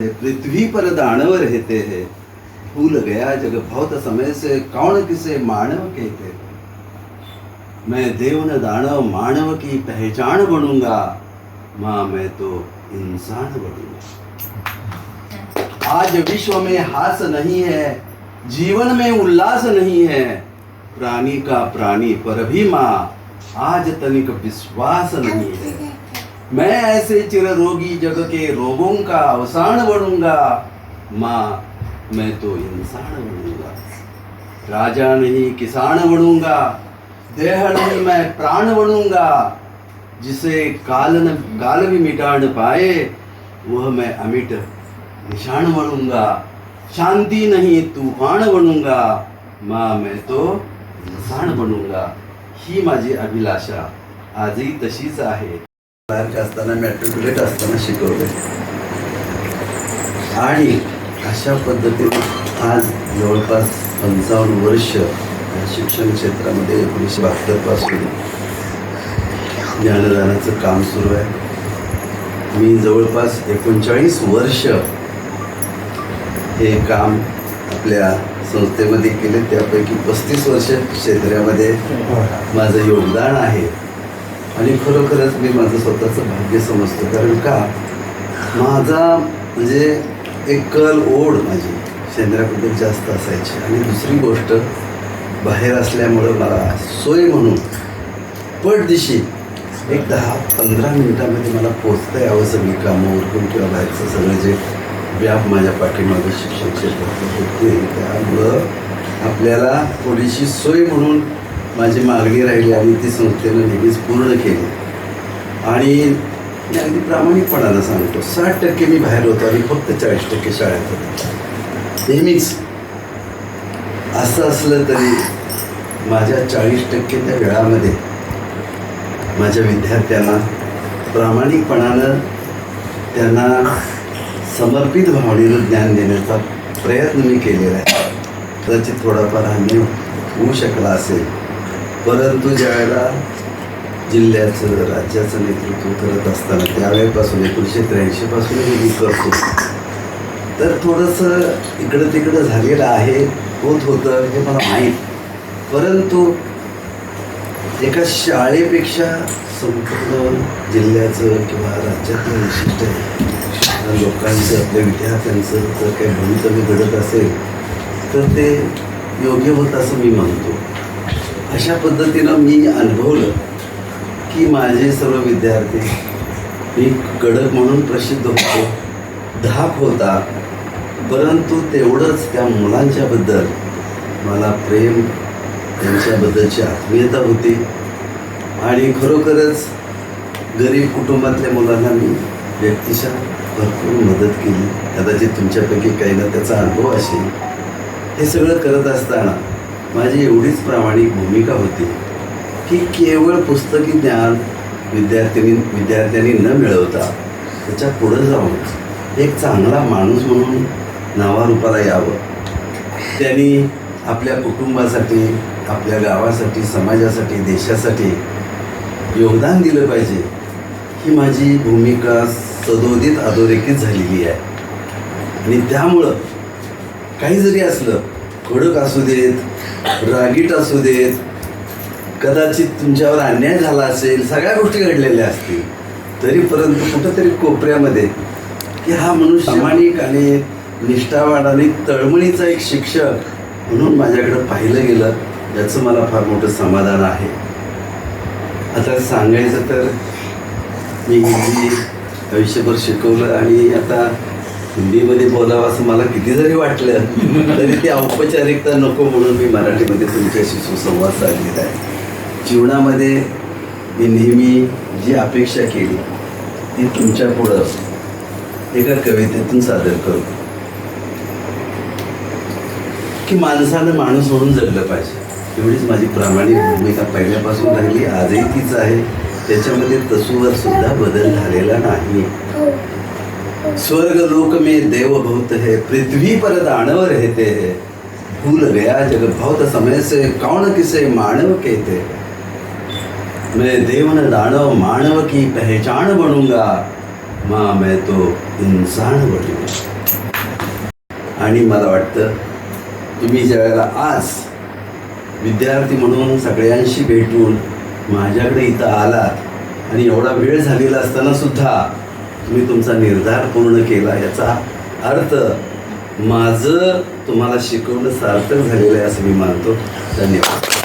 पृथ्वी पर दानव रहते हैं, भूल गया जग बहुत समय से कौन किसे मानव कहते। मैं देव न दानव मानव की पहचान बनूंगा, माँ मैं तो इंसान बनूंगा। आज विश्व में हास नहीं है, जीवन में उल्लास नहीं है, प्राणी का प्राणी पर भी माँ आज तनिक विश्वास नहीं है। मैं ऐसे चिररोगी जग के रोगों का अवसान बनूंगा, माँ मैं तो इंसान बनूंगा। राजा नहीं किसान बनूंगा, देह नहीं मैं प्राण बनूंगा। जिसे काल भी मिटा न पाए, वह मैं अमिट निशान बनूंगा। शांति नहीं तूफान बनूंगा, माँ मैं तो इंसान बनूंगा। ही माझी अभिलाषा आजही तशीच आहे. बाहेर असताना मॅट्रिक्युलेट असताना शिकवले आणि अशा पद्धतीने आज जवळपास 55 वर्ष या शिक्षण क्षेत्रामध्ये 1972 पासून ज्ञानदानाचं काम सुरू आहे. मी जवळपास 39 वर्ष हे काम आपल्या संस्थेमध्ये केले. त्यापैकी 35 वर्ष क्षेत्रामध्ये माझं योगदान आहे आणि खरोखरच मी माझं स्वतःचं भाग्य समजतो. कारण का माझा म्हणजे एक कल ओढ माझी शेंद्राबद्दल जास्त असायची आणि दुसरी गोष्ट बाहेर असल्यामुळं मला सोय म्हणून पटदिशी एक 10-15 मिनिटामध्ये मला पोचता यावं सगळी कामं उरकून किंवा बाहेरचं सगळं जे व्याप माझ्या पाठीमागं शिक्षण क्षेत्रात होते. त्यामुळं आपल्याला थोडीशी सोय म्हणून माझी मागणी राहिली आणि ती संस्थेनं नेहमीच पूर्ण केली. आणि मी अगदी प्रामाणिकपणानं सांगतो, 60% मी बाहेर होतो आणि फक्त 40% शाळेत होतो. नेहमीच असं असलं तरी माझ्या 40% त्या वेळामध्ये माझ्या विद्यार्थ्यांना प्रामाणिकपणानं त्यांना समर्पित भावनेनं ज्ञान देण्याचा प्रयत्न मी केलेला आहे. कदाचित थोडाफार हानी होऊ शकला असेल, परंतु ज्यावेळेला जिल्ह्याचं राज्याचं नेतृत्व करत असताना त्यावेळेपासून 1983 पासून मी करतो, तर थोडंसं इकडं तिकडं झालेलं आहे, होतं हे मला माहीत. परंतु एका शाळेपेक्षा संपूर्ण जिल्ह्याचं किंवा राज्यातलं विशिष्ट लोकांचं आपल्या विद्यार्थ्यांचं जर काही भवितव्य घडत असेल तर ते योग्य होतं असं मी म्हणतो. अशा पद्धतीनं मी अनुभवलं की माझे सर्व विद्यार्थी मी कडक म्हणून प्रसिद्ध होतो, धाक होता, परंतु तेवढंच त्या मुलांच्याबद्दल मला प्रेम, त्यांच्याबद्दलची आत्मीयता होती. आणि खरोखरच गरीब कुटुंबातल्या मुलांना मी व्यक्तिशः भरपूर मदत केली. कदाचित तुमच्यापैकी काही ना त्याचा अनुभव असेल. हे सगळं करत असताना माझी एवढीच प्रामाणिक भूमिका होती की केवळ पुस्तकी ज्ञान विद्यार्थ्यांनी न मिळवता त्याच्या पुढं जाऊन एक चांगला माणूस म्हणून नावारूपाला यावं. त्यांनी आपल्या कुटुंबासाठी, आपल्या गावासाठी, समाजासाठी, देशासाठी योगदान दिलं पाहिजे. ही माझी भूमिका सदोदित अधोरेखित झालेली आहे. आणि त्यामुळं काही जरी असलं, कडक असू देत, रागीट असू देत, कदाचित तुमच्यावर अन्याय झाला असेल, सगळ्या गोष्टी घडलेल्या असतील, तरी परंतु कुठंतरी कोपऱ्यामध्ये की हा मनुष्य प्रामाणिक आणि निष्ठावान आणि तळमळीचा एक शिक्षक म्हणून माझ्याकडं पाहिलं गेलं, याचं मला फार मोठं समाधान आहे. आता सांगायचं तर मी हिंदी आयुष्यभर शिकवलं आणि आता हिंदीमध्ये बोलावं असं मला किती जरी वाटलं तरी ती औपचारिकता नको म्हणून मी मराठीमध्ये तुमच्याशी सुसंवाद साधलेला आहे. जीवनामध्ये मी नेहमी जी अपेक्षा केली ती तुमच्या पुढं एका कवितेतून सादर करतो की माणसानं माणूस म्हणून जगलं पाहिजे. एवढीच माझी प्रामाणिक भूमिका पहिल्यापासून राहिली, आजही तीच आहे. त्याच्यामध्ये तसूवर सुद्धा बदल झालेला नाही. स्वर्ग लोक में देव बहुत है, पृथ्वी पर दानव रहते हैं, भूल गया जग बहुत समय से कौन किसे मानव कहते. मैं देव न दानव मानव की पहचान बनूंगा, माँ मैं तो इंसान बनले. आणि मला वाटतं तुम्ही ज्या वेळेला आज विद्यार्थी म्हणून सगळ्यांशी भेटून माझ्याकडे इथं आलात आणि एवढा वेळ झालेला असताना सुद्धा तुम्ही तुमचा निर्धार पूर्ण केला, याचा अर्थ माझं तुम्हाला शिकवणं सार्थक झालेलं आहे असं मी मानतो. धन्यवाद.